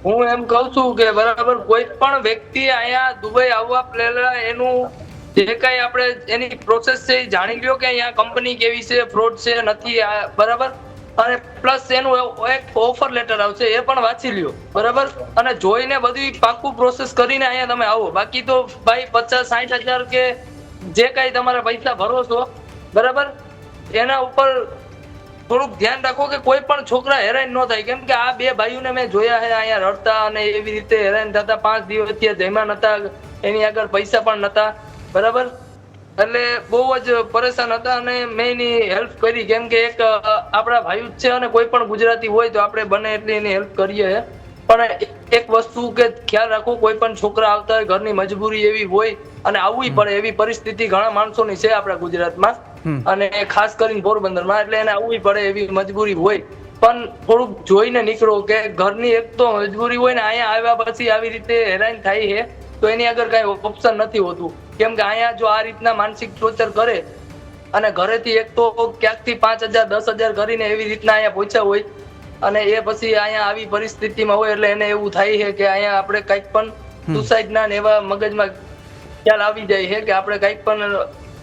હું એમ કઉ છું કે બરાબર કોઈ પણ વ્યક્તિ અહીંયા દુબઈ આવવા પહેલા એનું જે કઈ આપણે એની પ્રોસેસ છે એ જાણી લ્યો કે અહીંયા કંપની કેવી છે, ફ્રોડ છે નથી, બરાબર. અને પ્લસ એનું એક ઓફર લેટર આવશે એ પણ વાંચી લ્યો, બરાબર. અને જોઈને બધી પાક્કું પ્રોસેસ કરીને અહીંયા તમે આવો. બાકી તો ભાઈ 50-60 હજાર કે જે કઈ તમારા પૈસા ભરો છો, બરાબર, એના ઉપર થોડુંક ધ્યાન રાખો કે કોઈ પણ છોકરા હેરાન ન થાય. કેમ કે આ બે ભાઈઓને મેં જોયા છે અહીંયા રડતા અને એવી રીતે હેરાન થતા. 5 દિવસ ત્યાં જમ્યા નતા, એની આગળ પૈસા પણ નતા, બરાબર. એટલે બહુ જ પરેશાન હતા અને મેં એની હેલ્પ કરી. કેમ કે એક આપણા ભાઈ જ છે અને કોઈ પણ ગુજરાતી હોય તો આપણે બને એટલી એની હેલ્પ કરીએ. પણ એક વસ્તુ કે ખ્યાલ રાખો, કોઈ પણ છોકરા આવતા હોય, ઘરની મજબૂરી એવી હોય અને આવવી પડે એવી પરિસ્થિતિ ઘણા માણસોની છે આપણા ગુજરાતમાં અને ખાસ કરીને પોરબંદરમાં. એટલે એને આવવી પડે એવી મજબૂરી હોય. પણ થોડુંક જોઈને નીકળો કે ઘરની એક તો મજબૂરી હોય ને અહીંયા આવ્યા પછી આવી રીતે હેરાન થાય છે તો એની આગળ કઈ ઓપ્શન નથી હોતું. કેમ કે અહીંયા જો આ રીતના માનસિક ટોર્ચર કરે અને ઘરેથી એક તો ક્યાંકથી 5,000-10,000 કરીને એવી રીતના અહીંયા પહોંચ્યા હોય અને એ પછી અહીંયા આવી પરિસ્થિતિમાં હોય એટલે એને એવું થાય છે કે અહીંયા આપણે કંઈક પણ સુસાઇડ ના ને એવા મગજમાં ખ્યાલ આવી જાય છે કે આપણે કંઈક પણ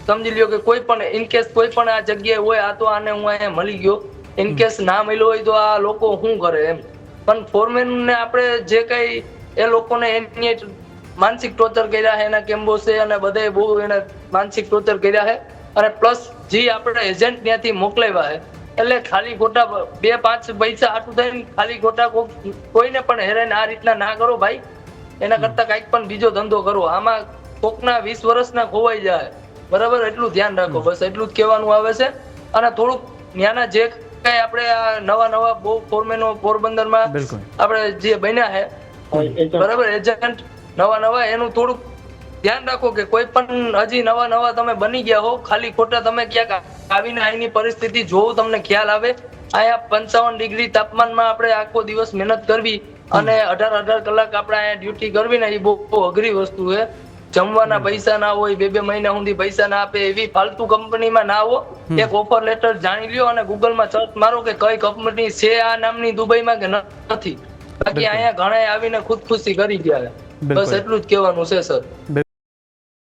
સમજી લ્યો કે કોઈ પણ ઇનકેસ કોઈ પણ આ જગ્યાએ હોય, આ તો આને હું અહીંયા મળી ગયો, ઇનકેસ ના મળ્યો હોય તો આ લોકો શું કરે એમ. પણ ફોરમેન ને આપણે જે કઈ એ લોકોને એની માનસિક ટોર્ચર કર્યા છે, એના કેમ્બો છે અને બધાએ બહુ એને માનસિક ટોર્ચર કર્યા છે. અને પ્લસ જે આપણે એજન્ટ ત્યાંથી મોકલાવ્યા છે એટલે ખાલી ખોટા 2-5 પૈસા આટલું થઈને ખાલી ખોટા કોઈને પણ હેરાન આ રીતના ના કરો ભાઈ. એના કરતા કંઈક પણ બીજો ધંધો કરો. આમાં કોકના 20 વર્ષના ખોવાઈ જાય, બરાબર. એટલું ધ્યાન રાખો, બસ એટલું જ કહેવાનું આવે છે. અને થોડુંક ત્યાંના જે કઈ આપણે આ નવા બહુ ફોરમેનો પોરબંદરમાં આપણે જે બન્યા છે, બરાબર, એજન્ટ નવા એનું થોડુંક ધ્યાન રાખો કે કોઈ પણ હજી નવા તમે બની ગયા હો, ખાલી ખોટા તમે ક્યાંક આવીને અહીંની પરિસ્થિતિ જોવું, તમને ખ્યાલ આવે. અહીંયા 55 ડિગ્રી તાપમાનમાં આપણે આખો દિવસ મહેનત કરવી અને 18 કલાક આપણે અહીંયા ડ્યુટી કરવી ને એ બહુ અઘરી વસ્તુ છે. જમવાના પૈસા ના હોય, 2 મહિના સુધી પૈસા ના આપે એવી ફાલતુ કંપનીમાં ના આવો. એક ઓફર લેટર જાણી લ્યો અને ગૂગલમાં સર્ચ મારો કે કઈ કંપની છે આ નામની દુબઈમાં કે નથી. બાકી અહીંયા ઘણા આવીને ખુદખુશી કરી ગયા. બસ એટલું જ કહેવાનું છે સર.